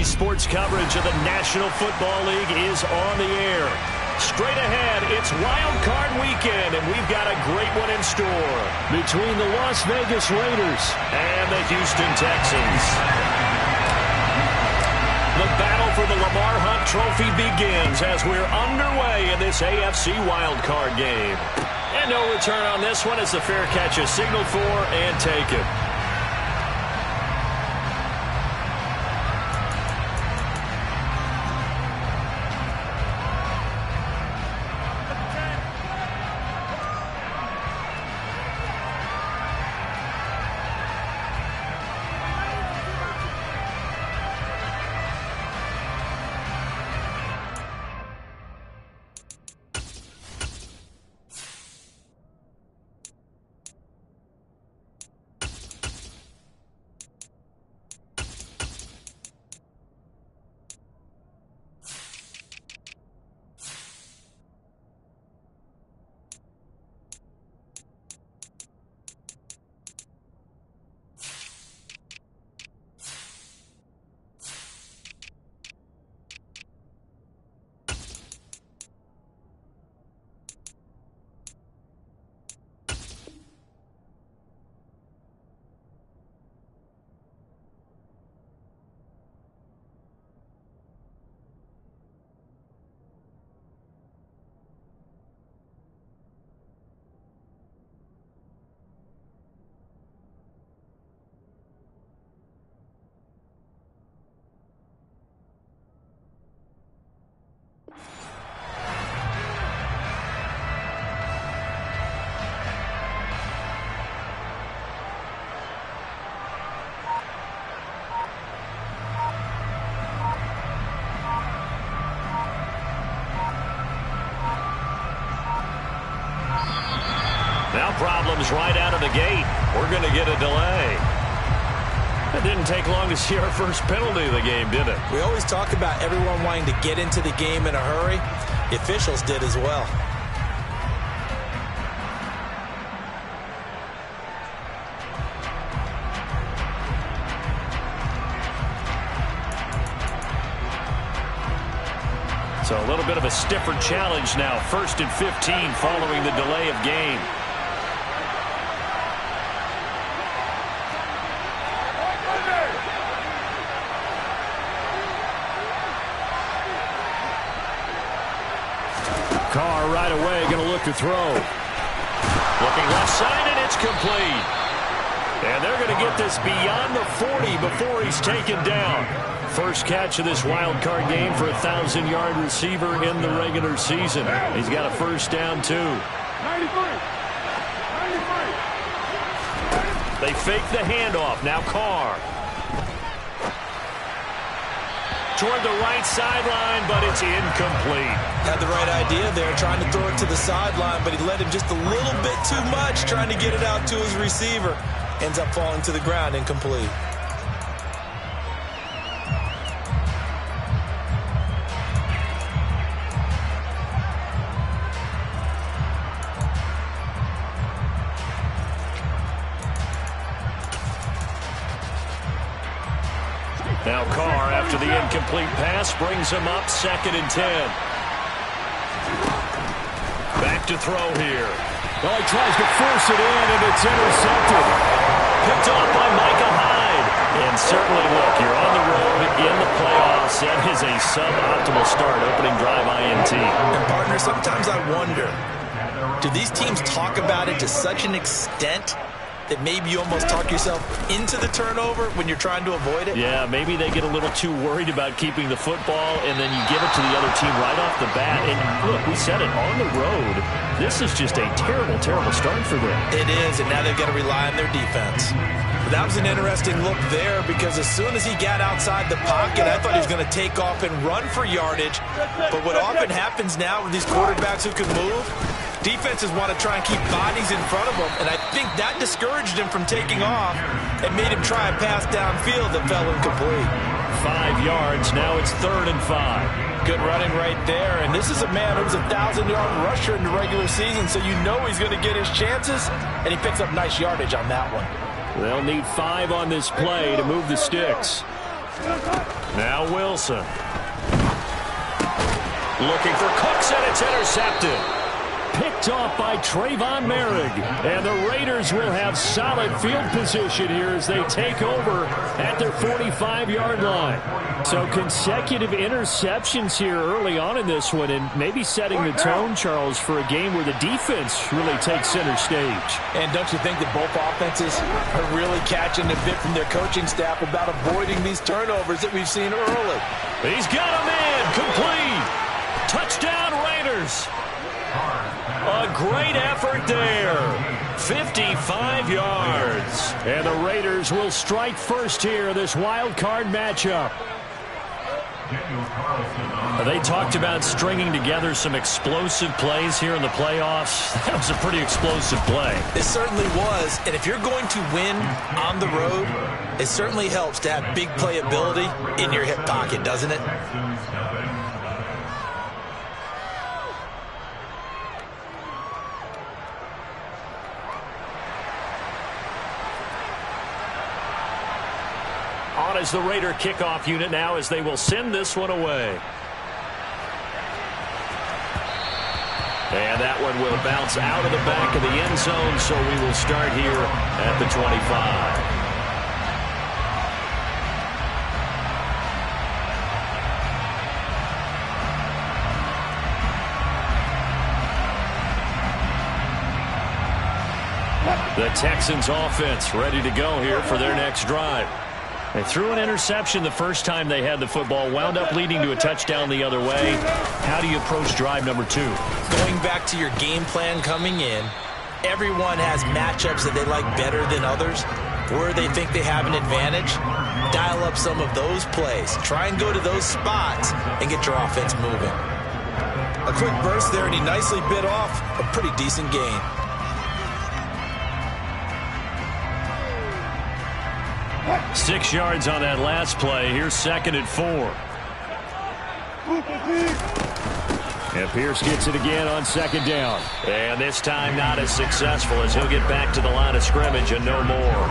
Sports coverage of the National Football League is on the air. Straight ahead, it's Wildcard weekend, and we've got a great one in store between the Las Vegas Raiders and the Houston Texans. The battle for the Lamar Hunt Trophy begins as we're underway in this AFC Wildcard game. And no return on this one as the fair catch is signaled for and taken. Now problems right out of the gate. We're going to get a delay. It didn't take long to see our first penalty of the game, did it? We always talk about everyone wanting to get into the game in a hurry. The officials did as well. So a little bit of a stiffer challenge now. 1st and 15 following the delay of game. Carr right away going to look to throw. Looking left side, and it's complete. And they're going to get this beyond the 40 before he's taken down. First catch of this wild card game for a 1,000-yard receiver in the regular season. He's got a first down, too. 93. They fake the handoff. Now Carr. Toward the right sideline, but it's incomplete. Had the right idea there, trying to throw it to the sideline, but he led him just a little bit too much, trying to get it out to his receiver. Ends up falling to the ground, incomplete. Now Carr, after the incomplete pass, brings him up 2nd and 10. Back to throw here. Well, he tries to force it in, and it's intercepted. Picked off by Micah Hyde. And certainly, look, you're on the road in the playoffs. That is a suboptimal start, opening drive INT. And, partner, sometimes I wonder, do these teams talk about it to such an extent that maybe you almost talk yourself into the turnover when you're trying to avoid it? Yeah, maybe they get a little too worried about keeping the football, and then you give it to the other team right off the bat. And look, we said it, on the road, this is just a terrible, terrible start for them. It is, and now they've got to rely on their defense. But that was an interesting look there, because as soon as he got outside the pocket, I thought he was going to take off and run for yardage. But what often happens now with these quarterbacks who can move, defenses want to try and keep bodies in front of them, and I think that discouraged him from taking off and made him try a pass downfield that fell incomplete. 5 yards, now it's 3rd and 5. Good running right there, and this is a man who was a 1,000-yard rusher in the regular season, so you know he's going to get his chances, and he picks up nice yardage on that one. They'll need 5 on this play to move the sticks. Now Wilson. Looking for Cooks, and it's intercepted. Picked off by Trayvon Merrick. And the Raiders will have solid field position here as they take over at their 45-yard line. So consecutive interceptions here early on in this one, and maybe setting the tone, Charles, for a game where the defense really takes center stage. And don't you think that both offenses are really catching a bit from their coaching staff about avoiding these turnovers that we've seen early? He's got a man complete. Touchdown Raiders. A great effort there. 55 yards. And the Raiders will strike first here in this wild card matchup. They talked about stringing together some explosive plays here in the playoffs. That was a pretty explosive play. It certainly was. And if you're going to win on the road, it certainly helps to have big playability in your hip pocket, doesn't it? On as the Raider kickoff unit now as they will send this one away. And that one will bounce out of the back of the end zone, so we will start here at the 25. The Texans offense ready to go here for their next drive. They threw an interception the first time they had the football, wound up leading to a touchdown the other way. How do you approach drive number 2? Going back to your game plan coming in, everyone has matchups that they like better than others, where they think they have an advantage. Dial up some of those plays. Try and go to those spots and get your offense moving. A quick burst there, and he nicely bit off a pretty decent gain. Six yards on that last play. Here's 2nd and 4. And Pierce gets it again on 2nd down. And this time not as successful as he'll get back to the line of scrimmage and no more.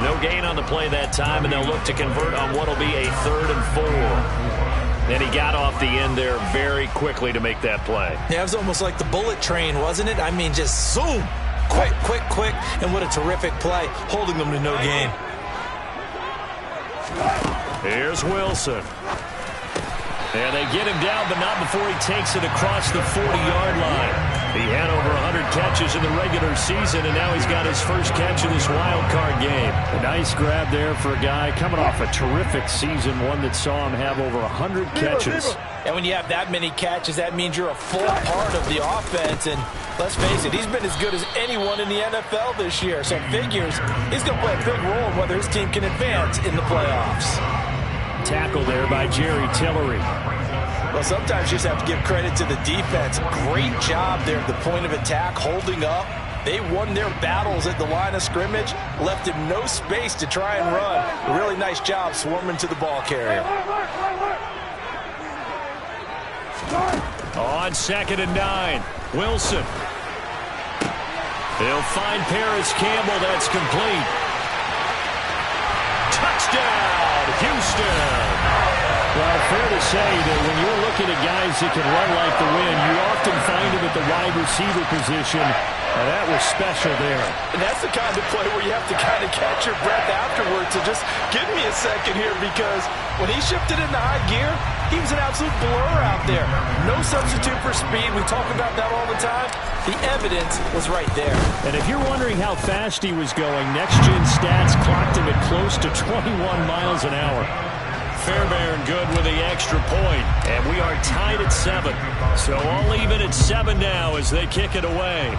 No gain on the play that time, and they'll look to convert on what will be a 3rd and 4. And he got off the end there very quickly to make that play. Yeah, it was almost like the bullet train, wasn't it? I mean, just zoom. Quick, quick, quick. And what a terrific play, holding them to no gain. Here's Wilson. And they get him down, but not before he takes it across the 40-yard line. He had over 100 catches in the regular season, and now he's got his first catch in this wild card game. A nice grab there for a guy coming off a terrific season, one that saw him have over 100 catches. And when you have that many catches, that means you're a full part of the offense. And let's face it, he's been as good as anyone in the NFL this year. So figures he's going to play a big role in whether his team can advance in the playoffs. Tackle there by Jerry Tillery. Well, sometimes you just have to give credit to the defense. Great job there at the point of attack, holding up. They won their battles at the line of scrimmage, left him no space to try and run. A really nice job swarming to the ball carrier. On 2nd and 9, Wilson. He'll find Paris Campbell. That's complete. Touchdown, Houston. Well, fair to say that when you're looking at guys that can run like the wind, you often find them at the wide receiver position, and that was special there. And that's the kind of play where you have to kind of catch your breath afterwards. So just give me a second here, because when he shifted into high gear, he was an absolute blur out there. No substitute for speed. We talk about that all the time. The evidence was right there. And if you're wondering how fast he was going, next-gen stats clocked him at close to 21 miles an hour. Fairbairn good with the extra point, and we are tied at 7. So all even at 7 now as they kick it away.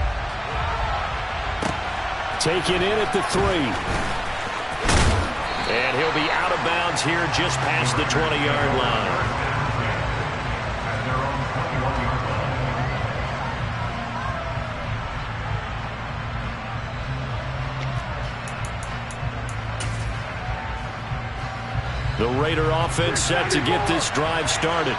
Taken in at the 3. And he'll be out of bounds here just past the 20-yard line. The Raider offense set to get this drive started.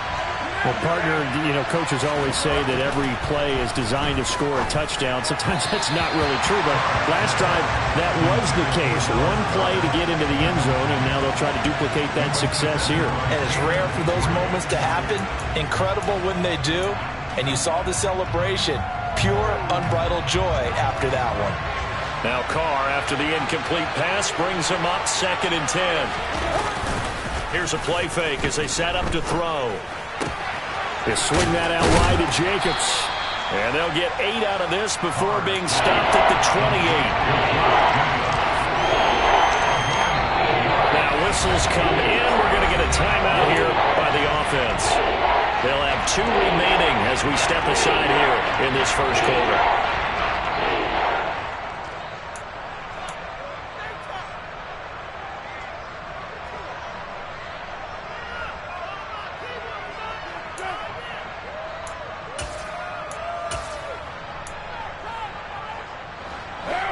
Well, partner, you know, coaches always say that every play is designed to score a touchdown. Sometimes that's not really true, but last drive, that was the case. One play to get into the end zone, and now they'll try to duplicate that success here. And it's rare for those moments to happen. Incredible when they do. And you saw the celebration. Pure, unbridled joy after that one. Now Carr, after the incomplete pass, brings him up 2nd and 10. Here's a play fake as they set up to throw. They swing that out wide to Jacobs. And they'll get 8 out of this before being stopped at the 28. Now whistles come in. We're going to get a timeout here by the offense. They'll have 2 remaining as we step aside here in this first quarter.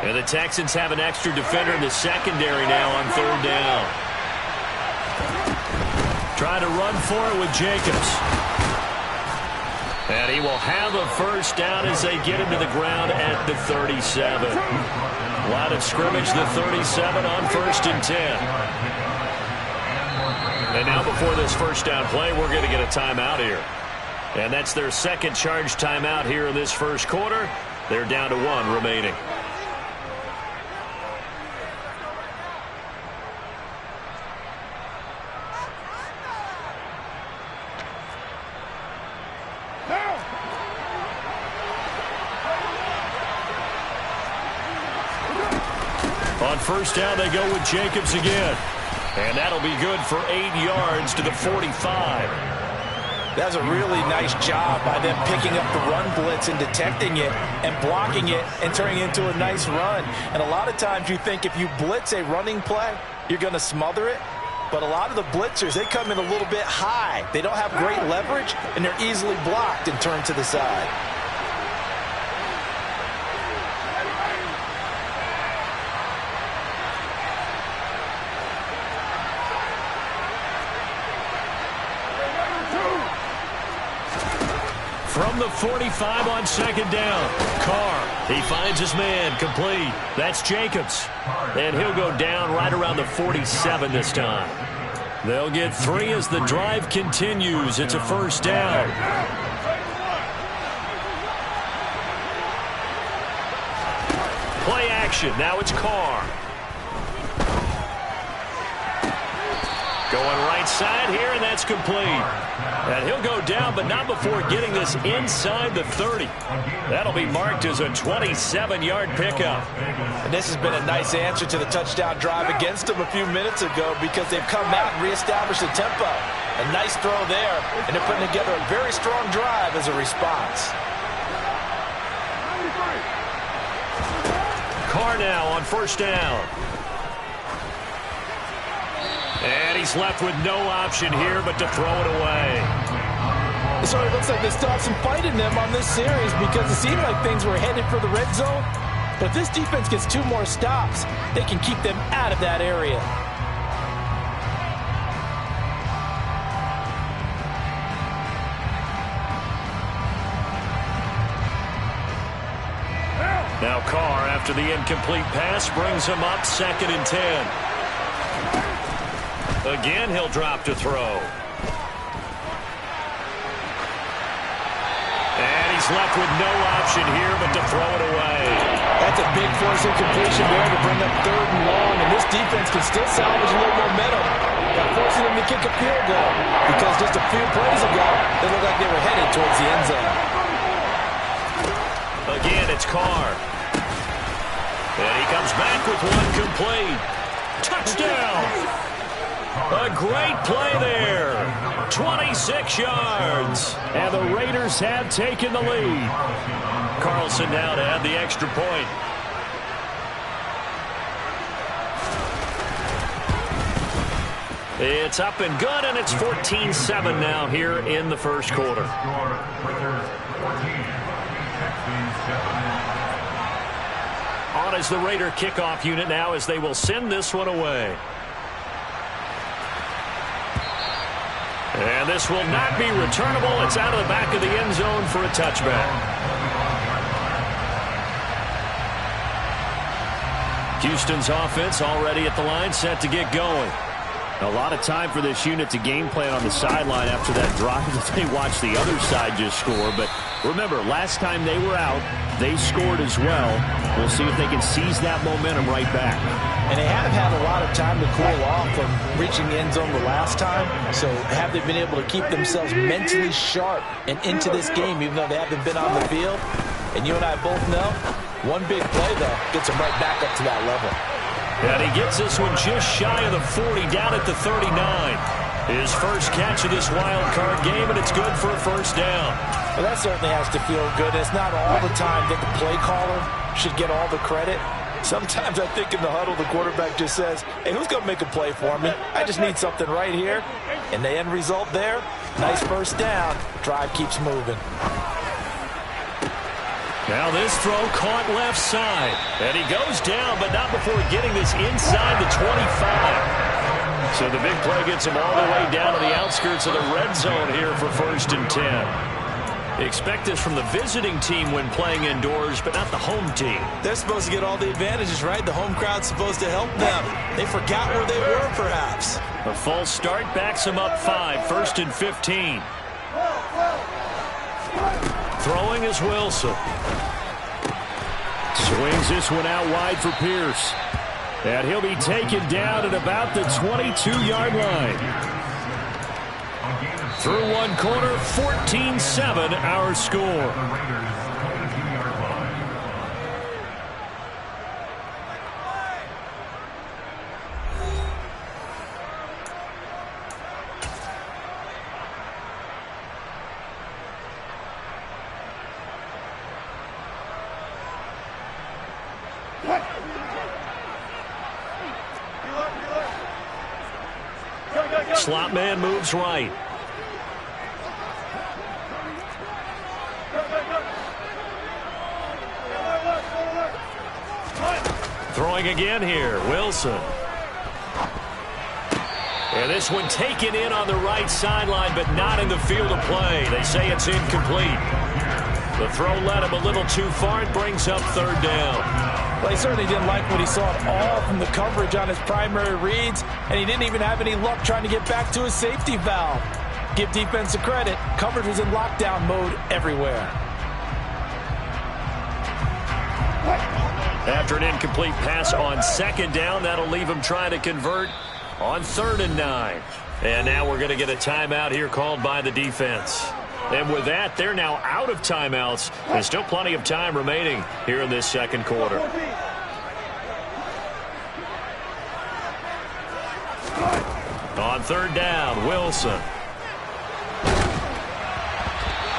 And the Texans have an extra defender in the secondary now on 3rd down. Trying to run for it with Jacobs. And he will have a first down as they get him to the ground at the 37. Line of scrimmage, the 37 on 1st and 10. And now before this first down play, we're going to get a timeout here. And that's their second charge timeout here in this first quarter. They're down to 1 remaining. On first down, they go with Jacobs again. And that'll be good for 8 yards to the 45. That's a really nice job by them picking up the run blitz and detecting it and blocking it and turning it into a nice run. And a lot of times you think if you blitz a running play, you're going to smother it. But a lot of the blitzers, they come in a little bit high. They don't have great leverage, and they're easily blocked and turned to the side. From the 45 on 2nd down. Carr, he finds his man, complete. That's Jacobs. And he'll go down right around the 47 this time. They'll get 3 as the drive continues. It's a first down. Play action. Now it's Carr. Going right side here, and that's complete. And he'll go down, but not before getting this inside the 30. That'll be marked as a 27-yard pickup. And this has been a nice answer to the touchdown drive against them a few minutes ago because they've come out and reestablished the tempo. A nice throw there, and they're putting together a very strong drive as a response. Carr now on first down. And he's left with no option here but to throw it away. So it looks like they still have some fight in them on this series because it seemed like things were headed for the red zone. But if this defense gets 2 more stops, they can keep them out of that area. Now Carr, after the incomplete pass, brings him up 2nd and 10. Again, he'll drop to throw. And he's left with no option here but to throw it away. That's a big force incompletion there to bring up 3rd and long, and this defense can still salvage a little momentum by forcing them to kick a field goal because just a few plays ago, they looked like they were headed towards the end zone. Again, it's Carr. And he comes back with 1 complete. Touchdown! A great play there. 26 yards. And the Raiders have taken the lead. Carlson now to add the extra point. It's up and good, and it's 14-7 now here in the first quarter. On is the Raider kickoff unit now as they will send this one away. And this will not be returnable. It's out of the back of the end zone for a touchback. Houston's offense already at the line, set to get going. A lot of time for this unit to game plan on the sideline after that drive that they watched the other side just score. But remember, last time they were out, they scored as well. We'll see if they can seize that momentum right back. And they have had a lot of time to cool off from reaching the end zone the last time. So have they been able to keep themselves mentally sharp and into this game, even though they haven't been on the field? And you and I both know, one big play, though, gets them right back up to that level. And he gets this one just shy of the 40, down at the 39. His first catch of this wild card game, and it's good for a first down. Well, that certainly has to feel good. It's not all the time that the play caller should get all the credit. Sometimes I think in the huddle, the quarterback just says, hey, who's going to make a play for me? I just need something right here. And the end result there, nice first down. Drive keeps moving. Now this throw caught left side. And he goes down, but not before getting this inside the 25. So the big play gets him all the way down to the outskirts of the red zone here for 1st and 10. Expect this from the visiting team when playing indoors, but not the home team. They're supposed to get all the advantages, right? The home crowd's supposed to help them. They forgot where they were, perhaps. A false start backs him up 5, 1st and 15. Throwing is Wilson. Swings this one out wide for Pierce. And he'll be taken down at about the 22-yard line. Through one quarter, 14-7 our score. Slot man moves right. Throwing again here, Wilson. And this one taken in on the right sideline, but not in the field of play. They say it's incomplete. The throw led him a little too far. It brings up 3rd down. Well, he certainly didn't like what he saw at all from the coverage on his primary reads, and he didn't even have any luck trying to get back to his safety valve. Give defense a credit. Coverage was in lockdown mode everywhere. After an incomplete pass on 2nd down, that'll leave him trying to convert on 3rd and 9. And now we're going to get a timeout here called by the defense. And with that, they're now out of timeouts. There's still plenty of time remaining here in this 2nd quarter. On 3rd down, Wilson.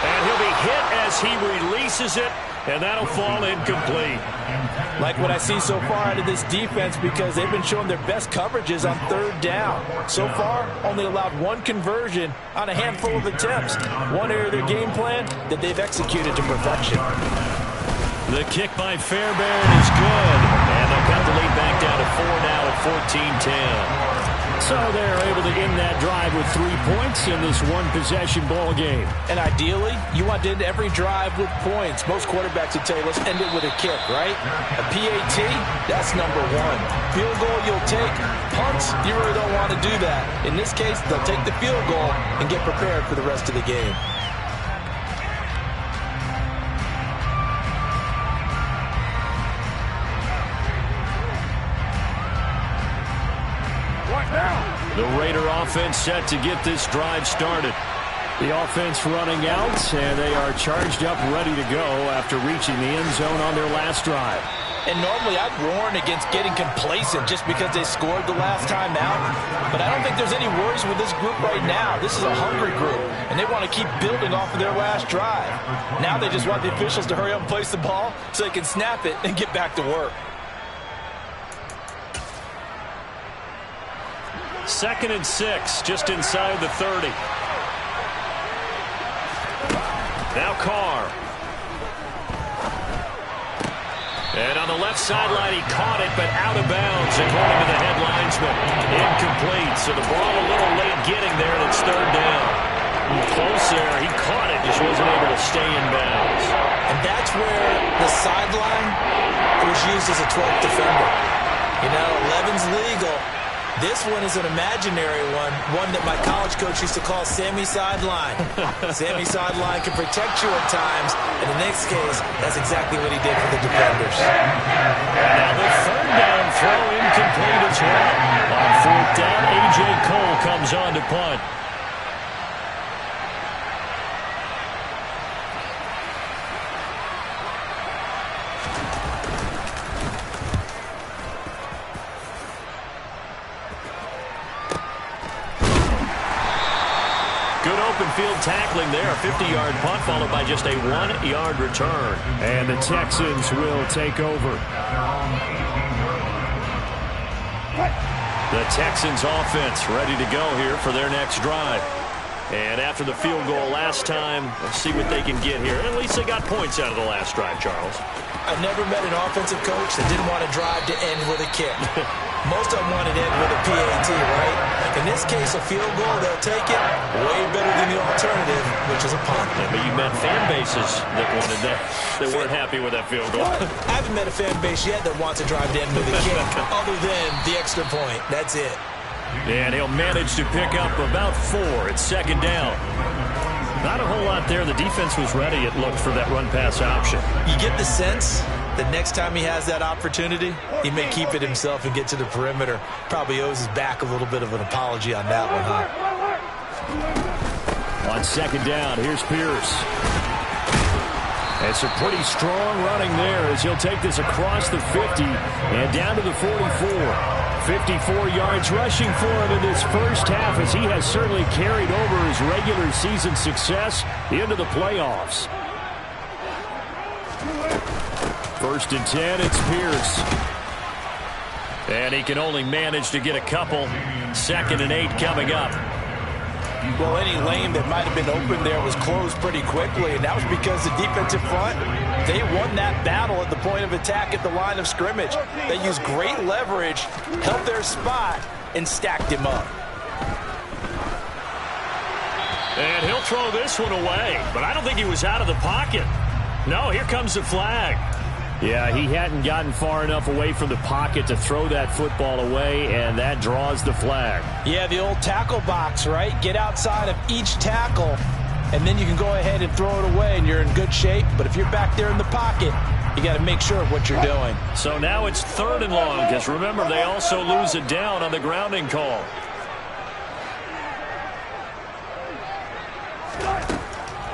And he'll be hit as he releases it, and that'll fall incomplete. Like what I see so far out of this defense, because they've been showing their best coverages on 3rd down. So far, only allowed one conversion on a handful of attempts. One area of their game plan that they've executed to perfection. The kick by Fairbairn is good. And they'll cut the lead back down to 4 now at 14-10. So they're able to end that drive with 3 points in this one-possession ball game. And ideally, you want to end every drive with points. Most quarterbacks would tell you, let's end it with a kick, right? A PAT, that's number 1. Field goal, you'll take. Punts, you really don't want to do that. In this case, they'll take the field goal and get prepared for the rest of the game. The Raider offense set to get this drive started. The offense running out, and they are charged up, ready to go after reaching the end zone on their last drive. And normally I'd warn against getting complacent just because they scored the last time out. But I don't think there's any worries with this group right now. This is a hungry group, and they want to keep building off of their last drive. Now they just want the officials to hurry up and place the ball so they can snap it and get back to work. 2nd and 6, just inside the 30. Now Carr. And on the left sideline, he caught it, but out of bounds, according to the head linesman. incomplete. So the ball a little late getting there, and it's third down. Close there. He caught it, just wasn't able to stay in bounds. And that's where the sideline was used as a 12th defender. You know, 11's legal. This one is an imaginary one that my college coach used to call Sammy Sideline. Sammy Sideline can protect you at times. In the next case, that's exactly what he did for the defenders. Now the third down throw incomplete as well. On fourth down, A.J. Cole comes on to punt. Field tackling there, 50-yard punt followed by just a 1-yard return. And the Texans will take over. The Texans offense ready to go here for their next drive. And after the field goal last time, let's see what they can get here. At least they got points out of the last drive, Charles. I've never met an offensive coach that didn't want to drive to end with a kick. Most of them wanted to end with a PAT, right? In this case, a field goal, they'll take it way better than the alternative, which is a punt. Yeah, but you met fan bases that wanted that, that weren't happy with that field goal. I haven't met a fan base yet that wants to drive to end with a kick other than the extra point. That's it. And he'll manage to pick up about 4. It's second down. Not a whole lot there. The defense was ready, it looked, for that run-pass option. You get the sense that next time he has that opportunity, he may keep it himself and get to the perimeter. Probably owes his back a little bit of an apology on that one, huh? On second down, here's Pierce. It's a pretty strong running there as he'll take this across the 50 and down to the 44. 54 yards rushing for him in this first half as he has certainly carried over his regular season success into the playoffs. First and 10, it's Pierce. And he can only manage to get a couple. Second and 8 coming up. Well, any lane that might have been open there was closed pretty quickly, and that was because the defensive front, they won that battle at the point of attack at the line of scrimmage. They used great leverage, held their spot, and stacked him up. And he'll throw this one away, but I don't think he was out of the pocket. No, here comes the flag. Yeah, he hadn't gotten far enough away from the pocket to throw that football away, and that draws the flag. Yeah, the old tackle box, right? Get outside of each tackle, and then you can go ahead and throw it away, and you're in good shape. But if you're back there in the pocket, you got to make sure of what you're doing. So now it's third and long, because remember, they also lose it down on the grounding call.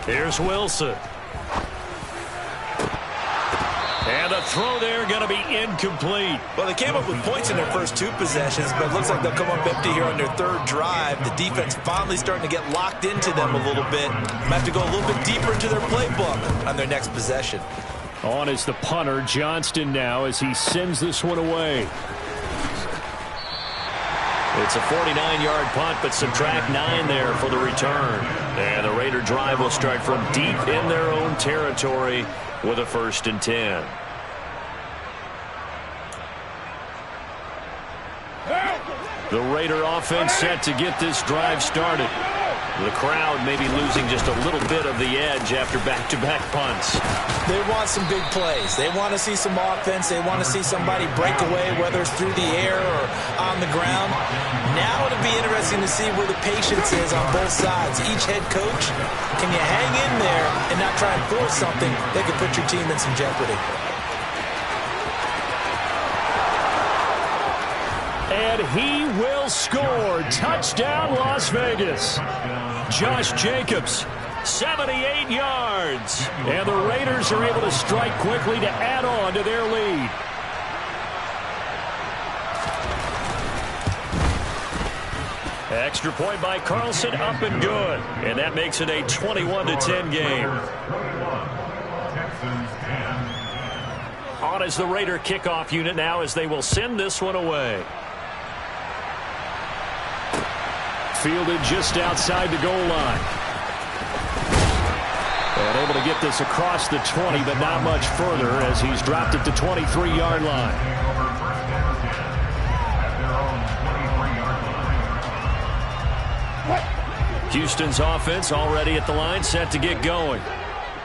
Here's Wilson. And the throw there going to be incomplete. Well, they came up with points in their first 2 possessions, but it looks like they'll come up empty here on their third drive. The defense finally starting to get locked into them a little bit. Might have to go a little bit deeper into their playbook on their next possession. On is the punter, Johnston, now as he sends this one away. It's a 49-yard punt, but subtract 9 there for the return. And the Raider drive will start from deep in their own territory with a first and 10. The Raider offense set to get this drive started. The crowd maybe losing just a little bit of the edge after back-to-back punts. They want some big plays. They want to see some offense. They want to see somebody break away, whether it's through the air or on the ground. Now it'll be interesting to see where the patience is on both sides. Each head coach, can you hang in there and not try and force something that could put your team in some jeopardy? And he will score. Touchdown, Las Vegas. Josh Jacobs, 78 yards. And the Raiders are able to strike quickly to add on to their lead. Extra point by Carlson, up and good. And that makes it a 21-10 game. On is the Raider kickoff unit now as they will send this one away. Fielded just outside the goal line. And able to get this across the 20, but not much further as he's dropped it to 23-yard line. Houston's offense already at the line, set to get going.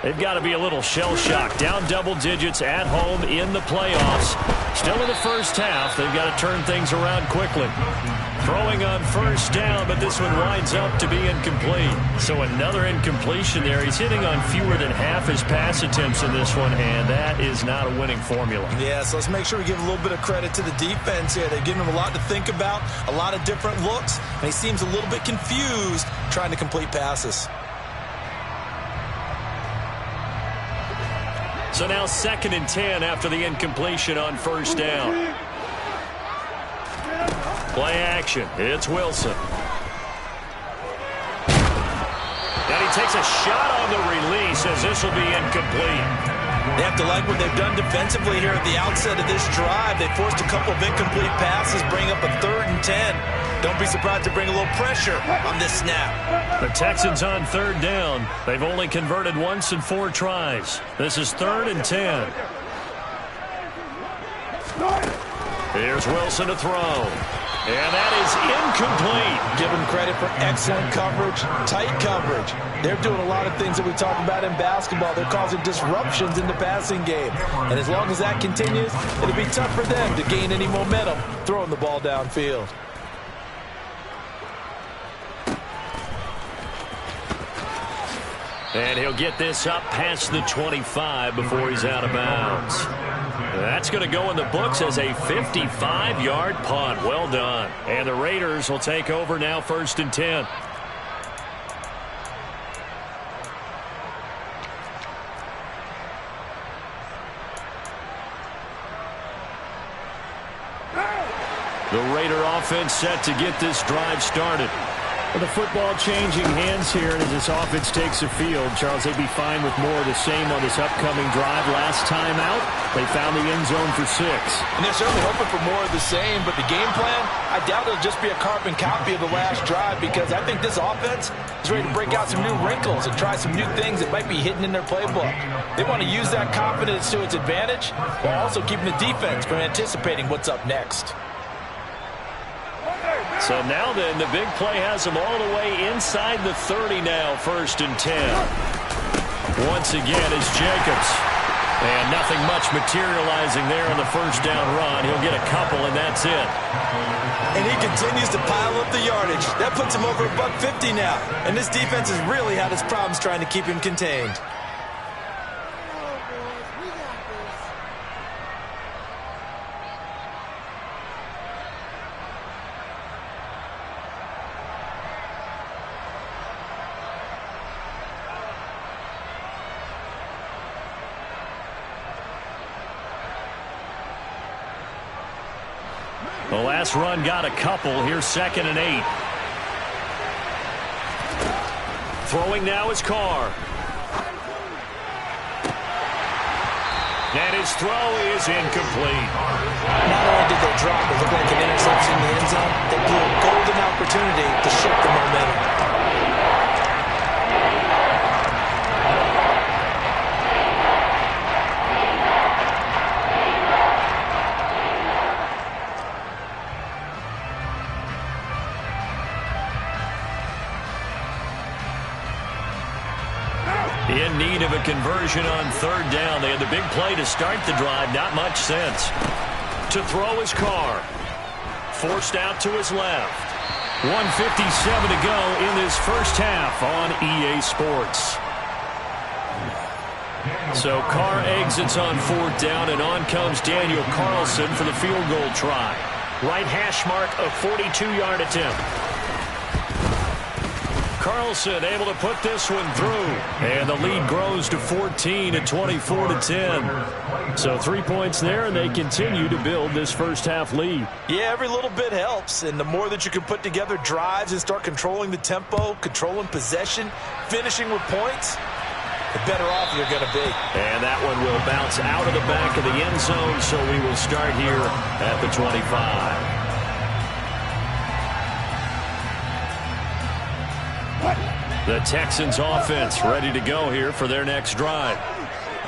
They've got to be a little shell-shocked. Down double digits at home in the playoffs. Still in the first half. They've got to turn things around quickly. Throwing on first down, but this one winds up to be incomplete. So another incompletion there. He's hitting on fewer than half his pass attempts in this one, and that is not a winning formula. Yeah, so let's make sure we give a little bit of credit to the defense here. They've given him a lot to think about, a lot of different looks, and he seems a little bit confused trying to complete passes. So now 2nd and 10 after the incompletion on first down. Play action. It's Wilson. And he takes a shot on the release as this will be incomplete. They have to like what they've done defensively here at the outset of this drive. They forced a couple of incomplete passes, bring up a 3rd and 10. Don't be surprised to bring a little pressure on this snap. The Texans on 3rd down. They've only converted once in 4 tries. This is 3rd and 10. Here's Wilson to throw. And that is incomplete. Give them credit for excellent coverage, tight coverage. They're doing a lot of things that we talk about in basketball. They're causing disruptions in the passing game. And as long as that continues, it'll be tough for them to gain any momentum throwing the ball downfield. And he'll get this up past the 25 before he's out of bounds. That's going to go in the books as a 55-yard punt. Well done. And the Raiders will take over now 1st and 10. The Raider offense set to get this drive started. The football changing hands here as this offense takes the field. Charles, they'd be fine with more of the same on this upcoming drive. Last time out, they found the end zone for 6. And they're certainly hoping for more of the same, but the game plan, I doubt it'll just be a carbon copy of the last drive, because I think this offense is ready to break out some new wrinkles and try some new things that might be hidden in their playbook. They want to use that confidence to its advantage while also keeping the defense from anticipating what's up next. So now then, the big play has them all the way inside the 30 now, 1st and 10. Once again is Jacobs. And nothing much materializing there on the first down run. He'll get a couple, and that's it. And he continues to pile up the yardage. That puts him over $150 now. And this defense has really had its problems trying to keep him contained. The last run got a couple. Here's 2nd and 8. Throwing now is Carr. And his throw is incomplete. Not only did they drop it look like an interception in the end zone, they blew a golden opportunity to shift the momentum. In need of a conversion on 3rd down. They had the big play to start the drive. Not much sense. To throw his Carr. Forced out to his left. 1:57 to go in this first half on EA Sports. So Carr exits on 4th down, and on comes Daniel Carlson for the field goal try. Right hash mark, a 42-yard attempt. Carlson able to put this one through. And the lead grows to 14 at 24-10. So 3 points there, and they continue to build this first half lead. Yeah, every little bit helps. And the more that you can put together drives and start controlling the tempo, controlling possession, finishing with points, the better off you're going to be. And that one will bounce out of the back of the end zone, so we will start here at the 25. The Texans offense ready to go here for their next drive.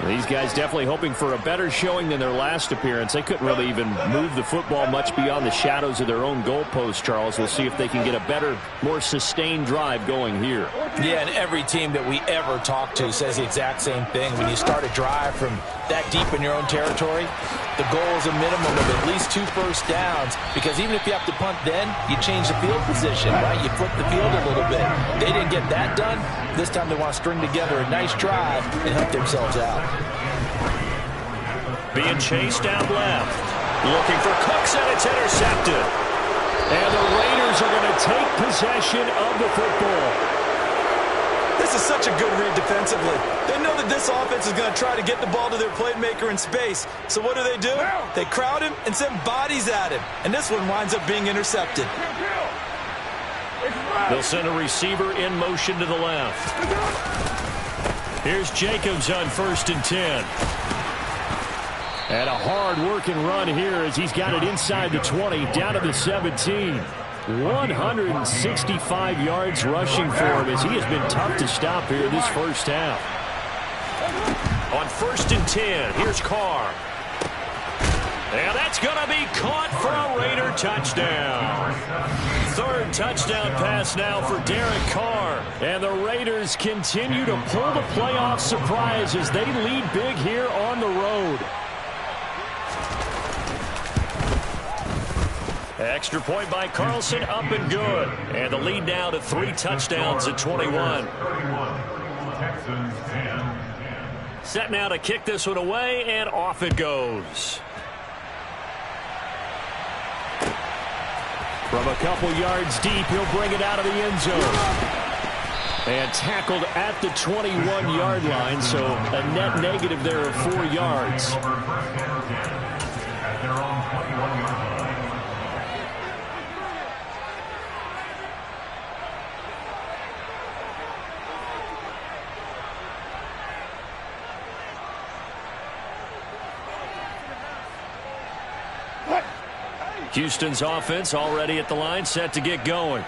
These guys definitely hoping for a better showing than their last appearance. They couldn't really even move the football much beyond the shadows of their own goalpost, Charles. We'll see if they can get a better, more sustained drive going here. Yeah, and every team that we ever talk to says the exact same thing. When you start a drive from that deep in your own territory, the goal is a minimum of at least 2 first downs, because even if you have to punt then, you change the field position, right? You flip the field a little bit. They didn't get that done. This time they want to string together a nice drive and help themselves out. Being chased down left. Looking for Cooks, and it's intercepted. And the Raiders are going to take possession of the football. This is such a good read defensively. They know that this offense is going to try to get the ball to their playmaker in space. So what do? They crowd him and send bodies at him. And this one winds up being intercepted. They'll send a receiver in motion to the left. Here's Jacobs on 1st and 10. And a hard-working run here as he's got it inside the 20, down to the 17. 165 yards rushing for him as he has been tough to stop here this first half. On 1st and 10, here's Carr. And that's going to be caught for a Raider touchdown. 3rd touchdown pass now for Derek Carr. And the Raiders continue to pull the playoff surprise as they lead big here on the road. Extra point by Carlson, up and good. And the lead now to 3 touchdowns at 21. Set now to kick this one away, and off it goes. From a couple yards deep, he'll bring it out of the end zone. And tackled at the 21-yard line, so a net negative there of 4 yards. Houston's offense already at the line, set to get going.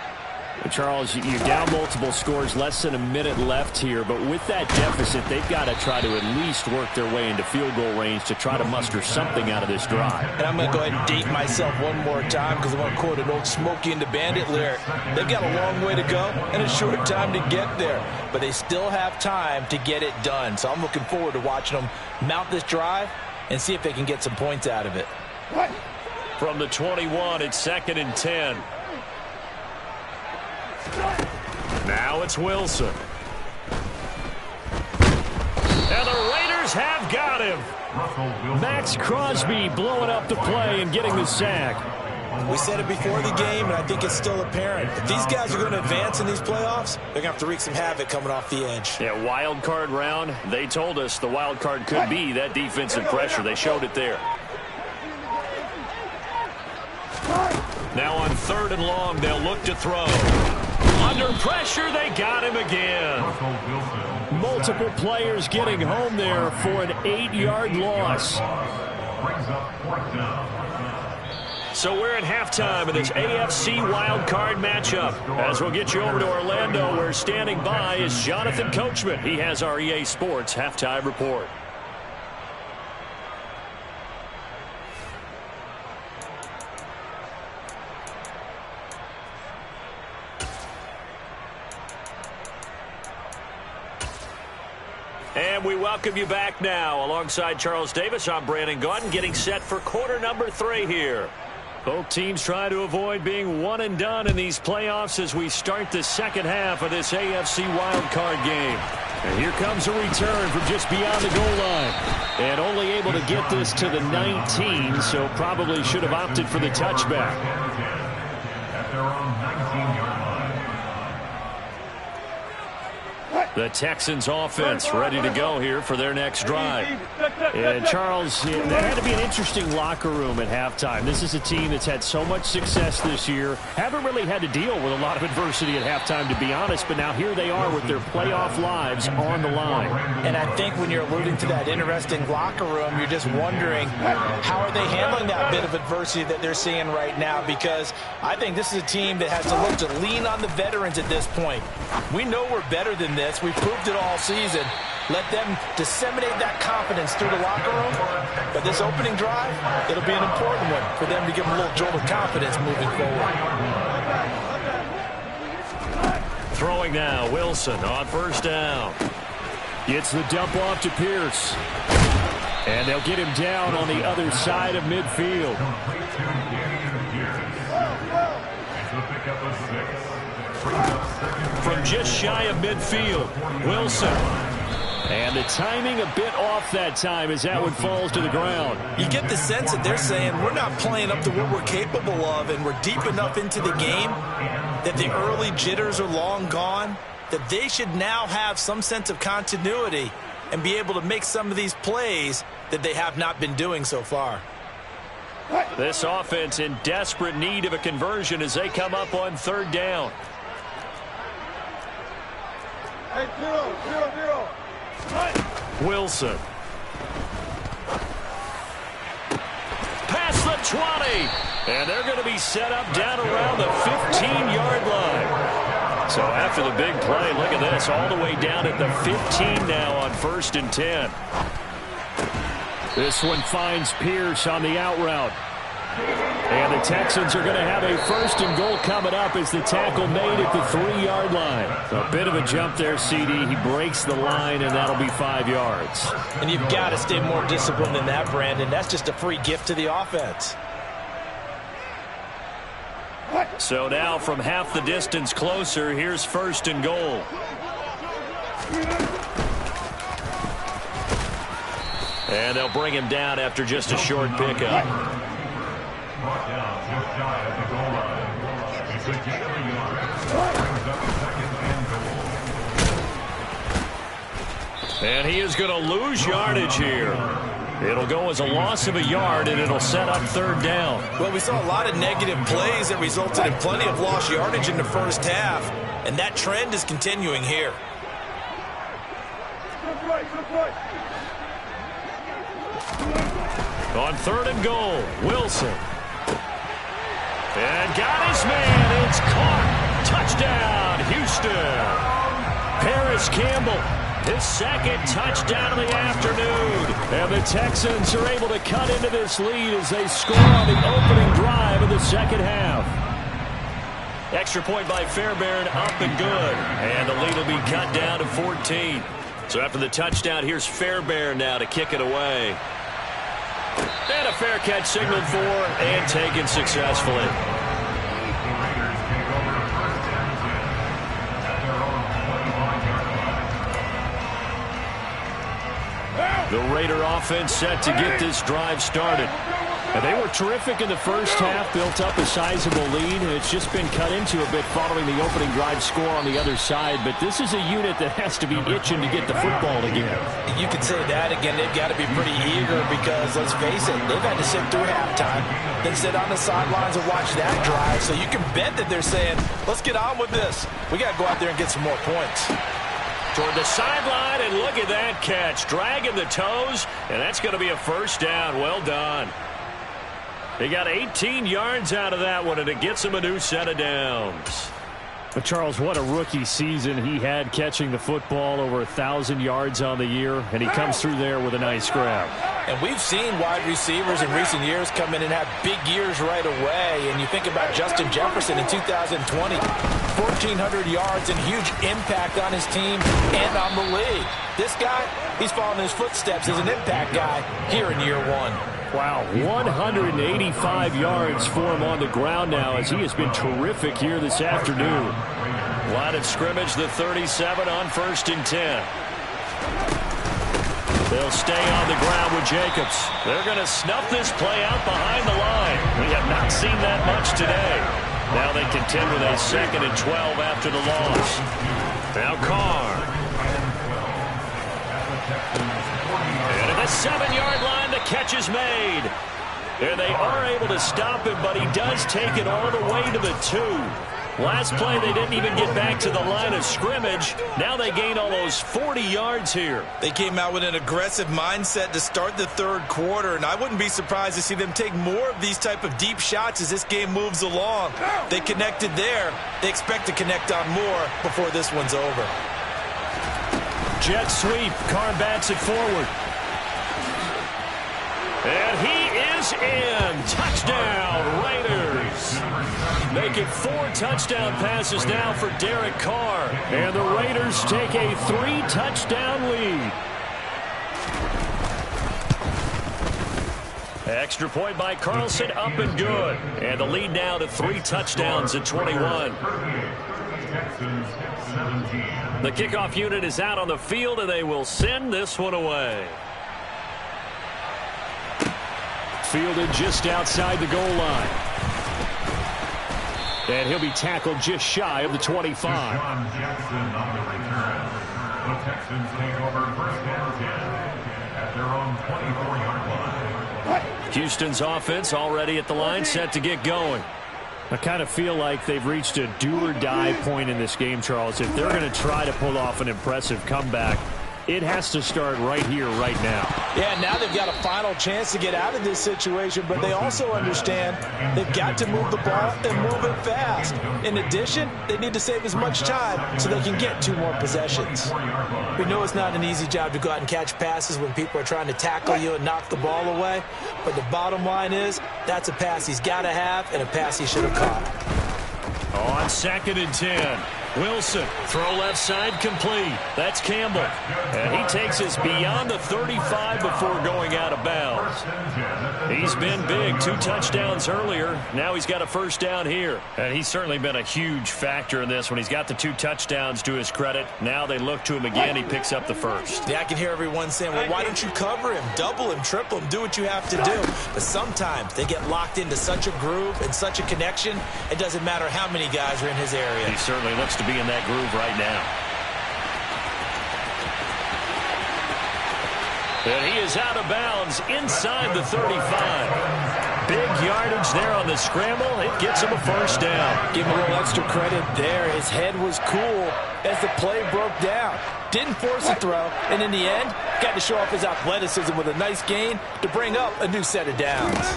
And Charles, you're down multiple scores, less than a minute left here, but with that deficit, they've got to try to at least work their way into field goal range to try to muster something out of this drive. And I'm going to go ahead and date myself one more time because I want to quote an old Smokey and the Bandit lyric. They've got a long way to go and a short time to get there, but they still have time to get it done. So I'm looking forward to watching them mount this drive and see if they can get some points out of it. From the 21, it's 2nd and 10. Now it's Wilson. And the Raiders have got him. Max Crosby blowing up the play and getting the sack. We said it before the game, and I think it's still apparent. If these guys are going to advance in these playoffs, they're going to have to wreak some havoc coming off the edge. Yeah, wild card round. They told us the wild card could be that defensive pressure. They showed it there. Now on 3rd and long, they'll look to throw. Under pressure, they got him again. Multiple players getting home there for an 8-yard loss. So we're at halftime of this AFC wildcard matchup. As we'll get you over to Orlando, where standing by is Jonathan Coachman. He has our EA Sports halftime report. And we welcome you back now. Alongside Charles Davis, I'm Brandon Gaudin, getting set for quarter number 3 here. Both teams try to avoid being one and done in these playoffs as we start the second half of this AFC wildcard game. And here comes a return from just beyond the goal line. And only able to get this to the 19, so probably should have opted for the touchback. At their own 19-yard line. The Texans offense ready to go here for their next drive. And Charles, there had to be an interesting locker room at halftime. This is a team that's had so much success this year. Haven't really had to deal with a lot of adversity at halftime, to be honest. But now here they are with their playoff lives on the line. And I think when you're alluding to that interesting locker room, you're just wondering how are they handling that bit of adversity that they're seeing right now, because I think this is a team that has to look to lean on the veterans at this point. We know we're better than this. We've proved it all season. Let them disseminate that confidence through the locker room. But this opening drive, it'll be an important one for them to give them a little jolt of confidence moving forward. Throwing now, Wilson on first down. Gets the dump off to Pierce. And they'll get him down on the other side of midfield. From just shy of midfield, Wilson. And the timing a bit off that time as that one falls to the ground. You get the sense that they're saying we're not playing up to what we're capable of, and we're deep enough into the game that the early jitters are long gone, that they should now have some sense of continuity and be able to make some of these plays that they have not been doing so far. This offense in desperate need of a conversion as they come up on third down. Hey, zero. Wilson. Past the 20. And they're going to be set up down around the 15-yard line. So after the big play, look at this, all the way down at the 15 now on 1st and 10. This one finds Pierce on the out route. And the Texans are going to have a 1st and goal coming up as the tackle made at the 3-yard line. A bit of a jump there, CD. He breaks the line, and that'll be 5 yards. And you've got to stay more disciplined than that, Brandon. That's just a free gift to the offense. So now from half the distance closer, here's 1st and goal. And they'll bring him down after just a short pickup. Brought down just shy of the goal line. It's a gain of a yard. Brings up 2nd and goal. And he is going to lose yardage here. It'll go as a loss of a yard, and it'll set up 3rd down. Well, we saw a lot of negative plays that resulted in plenty of lost yardage in the first half, and that trend is continuing here. On 3rd and goal, Wilson. And got his man. It's caught. Touchdown, Houston. Paris Campbell, his 2nd touchdown of the afternoon. And the Texans are able to cut into this lead as they score on the opening drive of the 2nd half. Extra point by Fairbairn, up and good. And the lead will be cut down to 14. So after the touchdown, here's Fairbairn now to kick it away. And a fair catch signaled for and taken successfully. The Raider offense set to get this drive started. And they were terrific in the first half, built up a sizable lead, and it's just been cut into a bit following the opening drive score on the other side. But this is a unit that has to be itching to get the football again. You could say that again. They've got to be pretty eager because, let's face it, they've had to sit through halftime, then sit on the sidelines and watch that drive. So you can bet that they're saying, let's get on with this. We got to go out there and get some more points. Toward the sideline, and look at that catch. Dragging the toes, and that's going to be a 1st down. Well done. They got 18 yards out of that one, and it gets him a new set of downs. But Charles, what a rookie season he had catching the football, over 1,000 yards on the year, and he comes through there with a nice grab. And we've seen wide receivers in recent years come in and have big years right away. And you think about Justin Jefferson in 2020, 1,400 yards and huge impact on his team and on the league. This guy, he's following his footsteps as an impact guy here in year 1. Wow, 185 yards for him on the ground now as he has been terrific here this afternoon. Line of scrimmage, the 37 on 1st and 10. They'll stay on the ground with Jacobs. They're going to snuff this play out behind the line. We have not seen that much today. Now they contend with a 2nd and 12 after the loss. Now Carr. And at the 7-yard line, the catch is made. And they are able to stop him, but he does take it all the way to the 2. Last play, they didn't even get back to the line of scrimmage. Now they gain almost 40 yards here. They came out with an aggressive mindset to start the 3rd quarter, and I wouldn't be surprised to see them take more of these type of deep shots as this game moves along. They connected there. They expect to connect on more before this one's over. jet sweep. Carr bats it forward. And he is in. Touchdown, Raiders. Making 4 touchdown passes now for Derek Carr. And the Raiders take a 3-touchdown lead. Extra point by Carlson, up and good. And the lead now to 3 touchdowns at 21. The kickoff unit is out on the field, and they will send this one away. Fielded just outside the goal line. And he'll be tackled just shy of the 25. Deshaun Jackson on the return. The Texans take over first and 10 at their own 24-yard line. Houston's offense already at the line, set to get going. I kind of feel like they've reached a do-or-die point in this game, Charles. If they're going to try to pull off an impressive comeback, it has to start right here, right now. Yeah, now they've got a final chance to get out of this situation, but they also understand they've got to move the ball and move it fast. In addition, they need to save as much time so they can get 2 more possessions. We know it's not an easy job to go out and catch passes when people are trying to tackle you and knock the ball away, but the bottom line is that's a pass he's got to have and a pass he should have caught. On 2nd and 10. Wilson, throw left side, complete. That's Campbell. And he takes us beyond the 35 before going out of bounds. He's been big, 2 touchdowns earlier. Now he's got a first down here. And he's certainly been a huge factor in this when he's got the 2 touchdowns to his credit. Now they look to him again. He picks up the first. Yeah, I can hear everyone saying, well, why don't you cover him, double him, triple him, do what you have to do. But sometimes they get locked into such a groove and such a connection, it doesn't matter how many guys are in his area. He certainly looks to be in that groove right now. And he is out of bounds inside the 35. Big yardage there on the scramble. It gets him a first down. Give him a little extra credit there. His head was cool as the play broke down. Didn't force a throw, and in the end, got to show off his athleticism with a nice gain to bring up a new set of downs.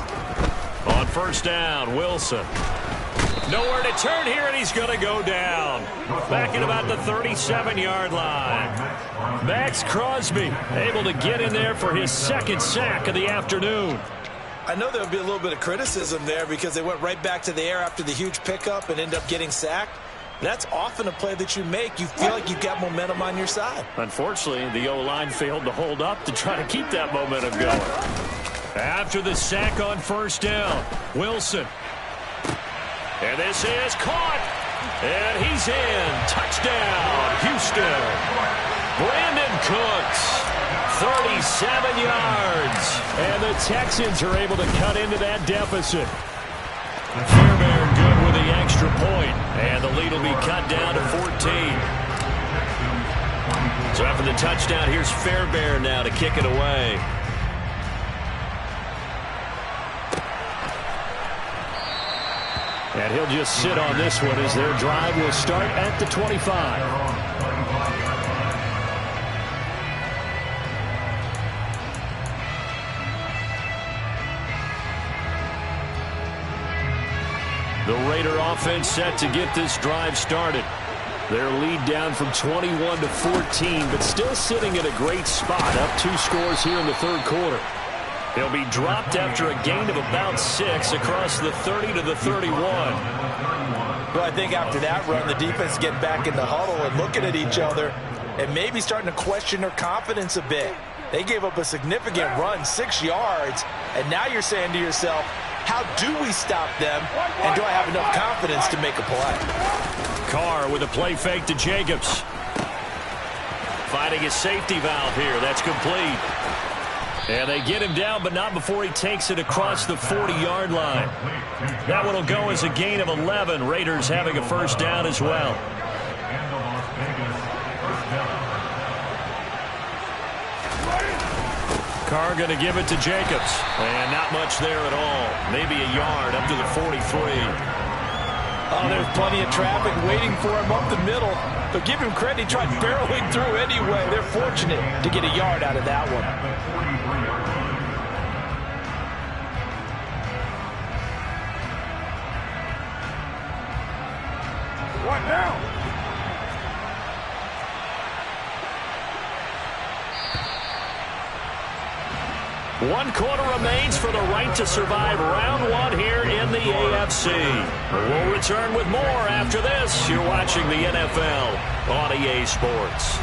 On first down, Wilson. Nowhere to turn here, and he's going to go down. Back at about the 37-yard line. Max Crosby able to get in there for his 2nd sack of the afternoon. I know there would be a little bit of criticism there because they went right back to the air after the huge pickup and end up getting sacked. That's often a play that you make. You feel like you've got momentum on your side. Unfortunately, the O-line failed to hold up to try to keep that momentum going. After the sack on first down, Wilson. And this is caught. And he's in. Touchdown, Houston. Brandon Cooks, 37 yards. And the Texans are able to cut into that deficit. Fairbairn good with the extra point. And the lead will be cut down to 14. So after the touchdown, here's Fairbairn now to kick it away. And he'll just sit on this one as their drive will start at the 25. The Raider offense set to get this drive started. Their lead down from 21 to 14, but still sitting in a great spot, up 2 scores here in the 3rd quarter. They'll be dropped after a gain of about 6 across the 30 to the 31. Well, I think after that run, the defense getting back in the huddle and looking at each other and maybe starting to question their confidence a bit. They gave up a significant run, 6 yards, and now you're saying to yourself, how do we stop them, and do I have enough confidence to make a play? Carr with a play fake to Jacobs. Finding his safety valve here. That's complete. And they get him down, but not before he takes it across the 40-yard line. That one will go as a gain of 11. Raiders having a first down as well. Carr going to give it to Jacobs. And not much there at all. Maybe a yard up to the 43. Oh, there's plenty of traffic waiting for him up the middle. But give him credit, he tried barreling through anyway. They're fortunate to get a yard out of that one. What now? 1 quarter remains for the right to survive round 1 here in the AFC. We'll return with more after this. You're watching the NFL on EA Sports.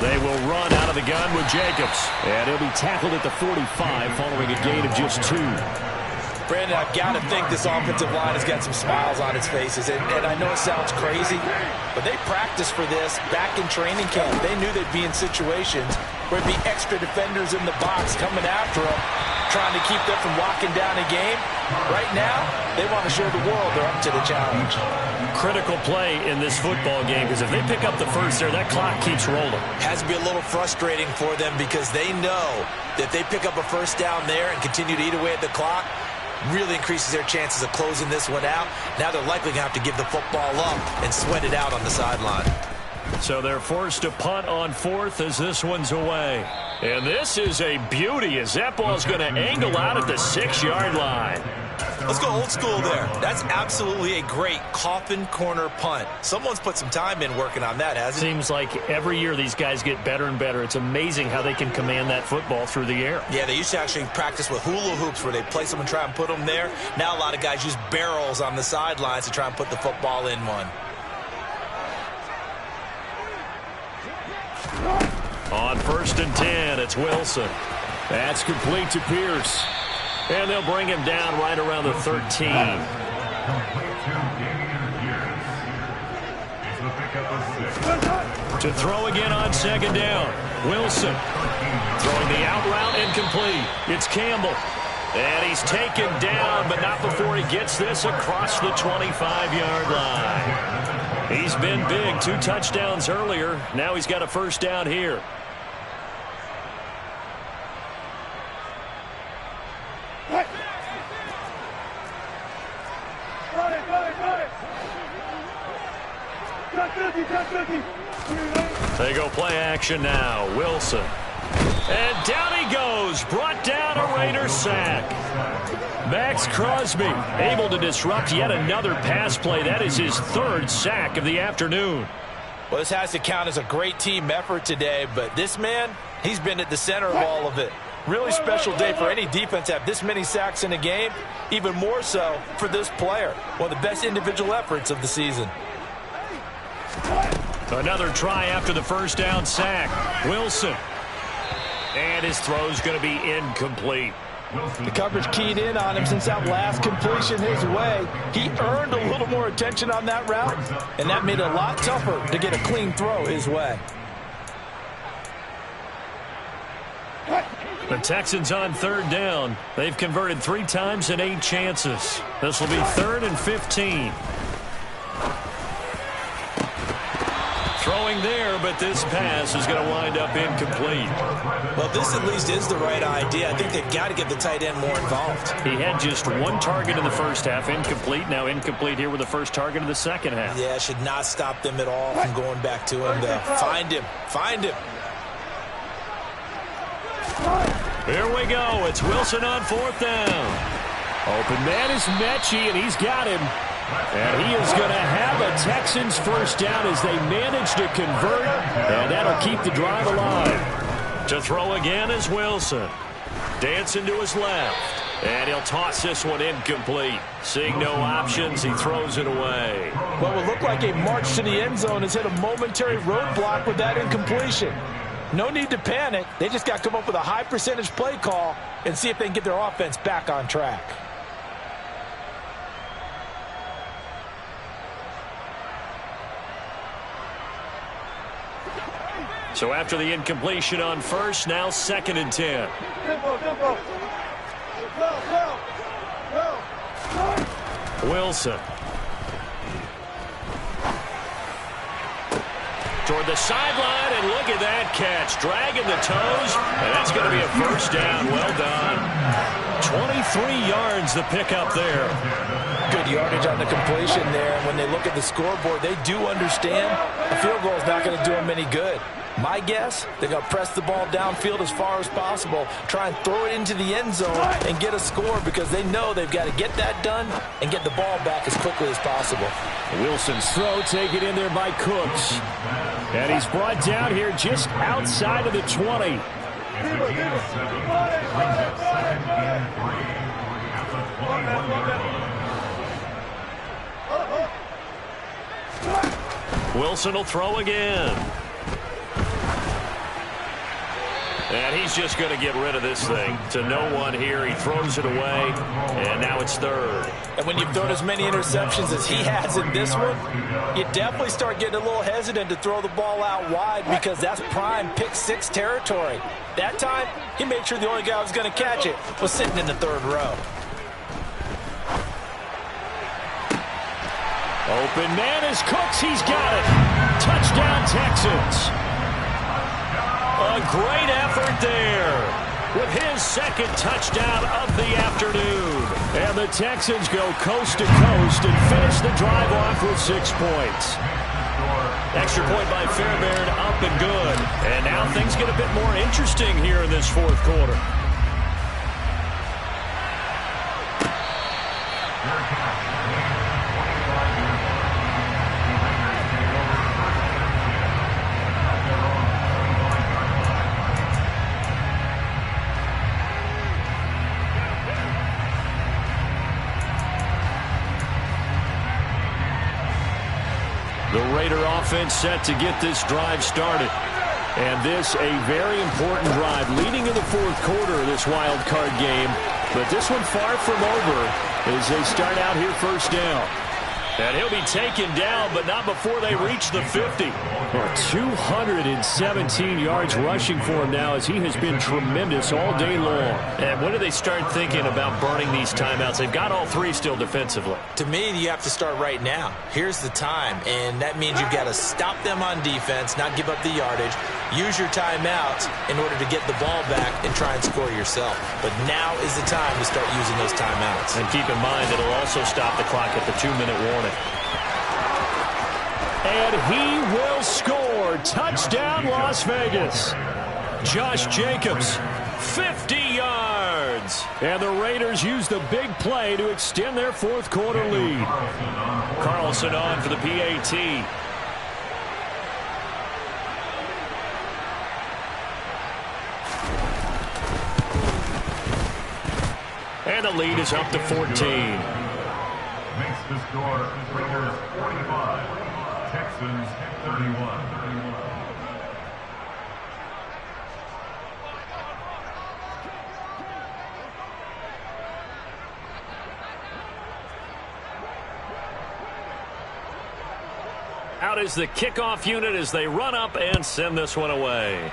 They will run out of the gun with Jacobs. And he'll be tackled at the 45 following a gain of just 2. Brandon, I've got to think this offensive line has got some smiles on its faces. And I know it sounds crazy, but they practiced for this back in training camp. They knew they'd be in situations where there'd be extra defenders in the box coming after them, trying to keep them from locking down a game. Right now, they want to show the world they're up to the challenge. Critical play in this football game, because if they pick up the first there, that clock keeps rolling. Has to be a little frustrating for them because they know that if they pick up a first down there and continue to eat away at the clock, really increases their chances of closing this one out. Now they're likely going to have to give the football up and sweat it out on the sideline. So they're forced to punt on 4th as this one's away. And this is a beauty as that ball's going to angle out at the 6-yard line. Let's go old school there. That's absolutely a great coffin corner punt. Someone's put some time in working on that, hasn't it? Seems like every year these guys get better and better. It's amazing how they can command that football through the air. Yeah, they used to actually practice with hula hoops where they place them and try and put them there. Now a lot of guys use barrels on the sidelines to try and put the football in one. On 1st and 10, it's Wilson. That's complete to Pierce. And they'll bring him down right around the 13. Complete to It's the pickup of 6. To throw again on 2nd down. Wilson throwing the out route incomplete. It's Campbell. And he's taken down, but not before he gets this across the 25-yard line. He's been big. 2 touchdowns earlier. Now he's got a first down here. They go play action now. Wilson. And down he goes. Brought down a Raider sack. Max Crosby able to disrupt yet another pass play. That is his 3rd sack of the afternoon. Well, this has to count as a great team effort today, but this man, he's been at the center of all of it. Really special day for any defense to have this many sacks in a game, even more so for this player. One of the best individual efforts of the season. Another try after the first down sack. Wilson. And his throw's going to be incomplete. The coverage keyed in on him since that last completion his way. He earned a little more attention on that route, and that made it a lot tougher to get a clean throw his way. The Texans on 3rd down. They've converted 3 times in 8 chances. This will be 3rd and 15. Throwing there, but this pass is going to wind up incomplete. Well, this at least is the right idea. I think they've got to get the tight end more involved. He had just 1 target in the first half, incomplete. Now incomplete here with the first target of the second half. Yeah, should not stop them at all from going back to him, though. Find him. Find him. Here we go. It's Wilson on 4th down. Open man is Mechie, and he's got him. And he is going to have a Texans first down as they manage to convert, and that'll keep the drive alive. To throw again is Wilson. Dancing to his left, and he'll toss this one incomplete. Seeing no options, he throws it away. What would look like a march to the end zone has hit a momentary roadblock with that incompletion. No need to panic. They just got to come up with a high percentage play call and see if they can get their offense back on track. So after the incompletion on 1st, now 2nd and 10. Wilson. Toward the sideline, and look at that catch. Dragging the toes, and that's going to be a first down. Well done. 23 yards the pickup there. Good yardage on the completion there. And when they look at the scoreboard, they do understand a field goal is not going to do them any good. My guess, they're going to press the ball downfield as far as possible, try and throw it into the end zone and get a score because they know they've got to get that done and get the ball back as quickly as possible. Wilson's throw taken in there by Cooks. And he's brought down here just outside of the 20. It's a gain of 7. Brings up 2nd and 3 at the 21-yard line. Wilson will throw again. And he's just going to get rid of this thing to no one here. He throws it away, and now it's 3rd. And when you've thrown as many interceptions as he has in this one, you definitely start getting a little hesitant to throw the ball out wide because that's prime pick 6 territory. That time, he made sure the only guy who was going to catch it was sitting in the 3rd row. Open man is Cooks. He's got it. Touchdown, Texans. A great effort there with his 2nd touchdown of the afternoon. And the Texans go coast to coast and finish the drive off with 6 points. Extra point by Fairbairn, up and good. And now things get a bit more interesting here in this 4th quarter. The Raider offense set to get this drive started. And this a very important drive leading in the 4th quarter of this wild card game. But this one far from over as they start out here 1st down. And he'll be taken down, but not before they reach the 50. 217 yards rushing for him now as he has been tremendous all day long. And when do they start thinking about burning these timeouts? They've got all 3 still defensively. To me, you have to start right now. Here's the time, and that means you've got to stop them on defense, not give up the yardage, use your timeouts in order to get the ball back and try and score yourself. But now is the time to start using those timeouts. And keep in mind, it'll also stop the clock at the 2-minute warning. And he will score. Touchdown, Las Vegas. Josh Jacobs, 50 yards. And the Raiders use the big play to extend their 4th quarter lead. Carlson on for the PAT. And the lead is up to 14. Makes the score Raiders 45, Texans 31. Out is the kickoff unit as they run up and send this one away.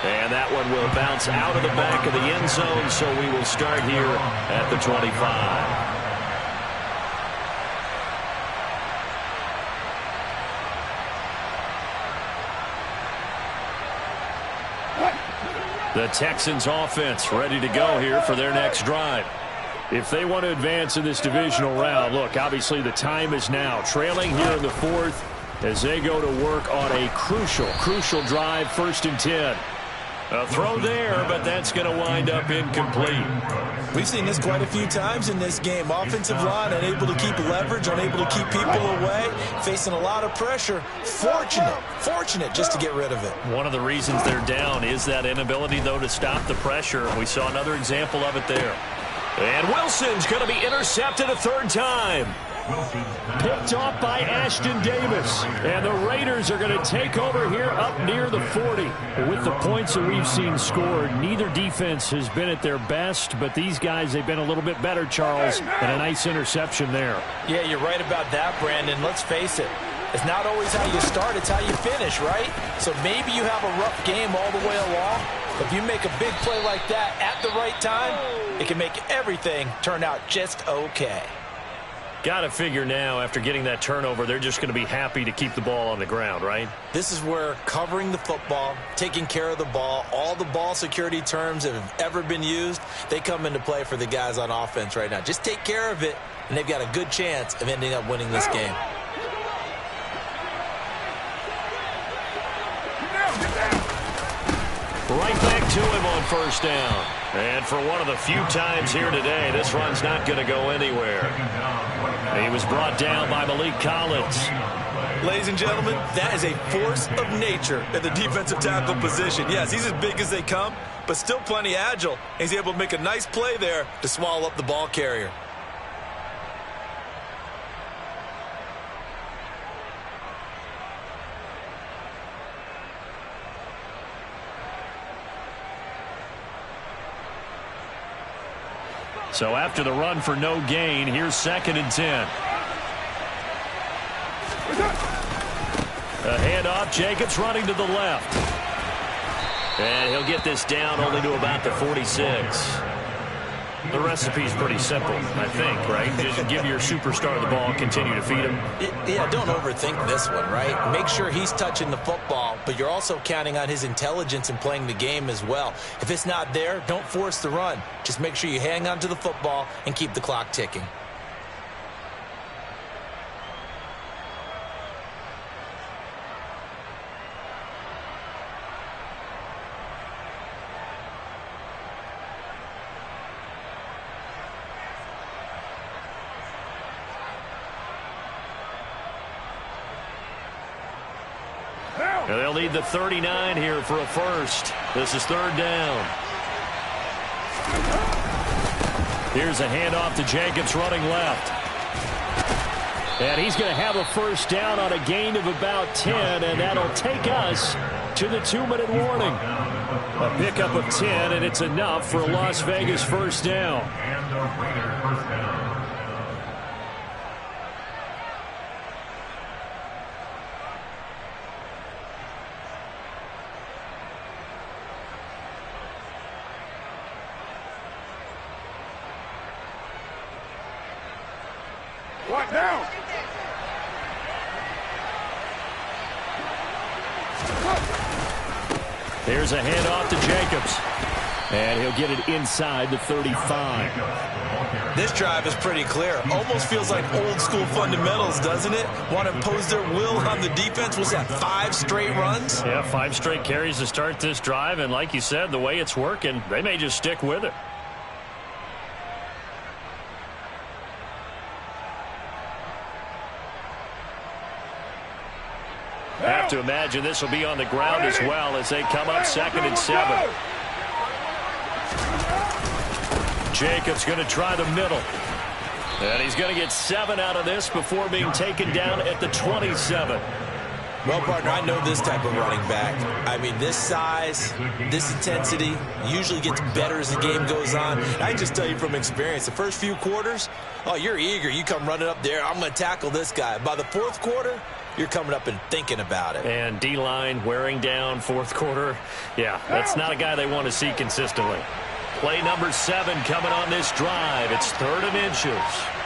And that one will bounce out of the back of the end zone, so we will start here at the 25. The Texans offense ready to go here for their next drive. If they want to advance in this divisional round, look, obviously the time is now. Trailing here in the 4th as they go to work on a crucial drive, 1st and 10. A throw there, but that's going to wind up incomplete. We've seen this quite a few times in this game. Offensive line unable to keep leverage, unable to keep people away, facing a lot of pressure. Fortunate just to get rid of it. One of the reasons they're down is that inability, though, to stop the pressure. We saw another example of it there. And Wilson's going to be intercepted a 3rd time. Picked off by Ashton Davis. And the Raiders are going to take over here up near the 40. With the points that we've seen scored, neither defense has been at their best, but these guys, they've been a little bit better, Charles, and a nice interception there. Yeah, you're right about that, Brandon. Let's face it. It's not always how you start, it's how you finish, right? So maybe you have a rough game all the way along, but if you make a big play like that at the right time, it can make everything turn out just okay. Got to figure now, after getting that turnover, they're just going to be happy to keep the ball on the ground, right? This is where covering the football, taking care of the ball, all the ball security terms that have ever been used, they come into play for the guys on offense right now. Just take care of it, and they've got a good chance of ending up winning this game. Right back to him on first down. And for one of the few times here today, this run's not going to go anywhere. He was brought down by Malik Collins. Ladies and gentlemen, that is a force of nature in the defensive tackle position. Yes, he's as big as they come, but still plenty agile. He's able to make a nice play there to swallow up the ball carrier. So after the run for no gain, here's 2nd and 10. A handoff. Jacobs running to the left. And he'll get this down only to about the 46. The recipe's pretty simple, I think, right? Just give your superstar the ball, continue to feed him. Yeah, don't overthink this one, right? Make sure he's touching the football, but you're also counting on his intelligence in playing the game as well. If it's not there, don't force the run. Just make sure you hang on to the football and keep the clock ticking. And they'll need the 39 here for a first. This is 3rd down. Here's a handoff to Jacobs running left. And he's going to have a first down on a gain of about 10, and that'll take us to the 2-minute warning. A pickup of 10, and it's enough for a Las Vegas first down. And a Raider first down. What now? Here's a handoff to Jacobs. And he'll get it inside the 35. This drive is pretty clear. Almost feels like old school fundamentals, doesn't it? Want to impose their will on the defense. Was that 5 straight runs? Yeah, 5 straight carries to start this drive. And like you said, the way it's working, they may just stick with it. Have to imagine this will be on the ground as well as they come up 2nd and 7. Jacobs going to try the middle. And he's going to get 7 out of this before being taken down at the 27. Well, partner, I know this type of running back. I mean, this size, this intensity usually gets better as the game goes on. I can just tell you from experience, the first few quarters, oh, you're eager. You come running up there, I'm going to tackle this guy. By the 4th quarter, you're coming up and thinking about it. And D-line wearing down 4th quarter. Yeah, that's not a guy they want to see consistently. Play number 7 coming on this drive. It's 3rd and inches.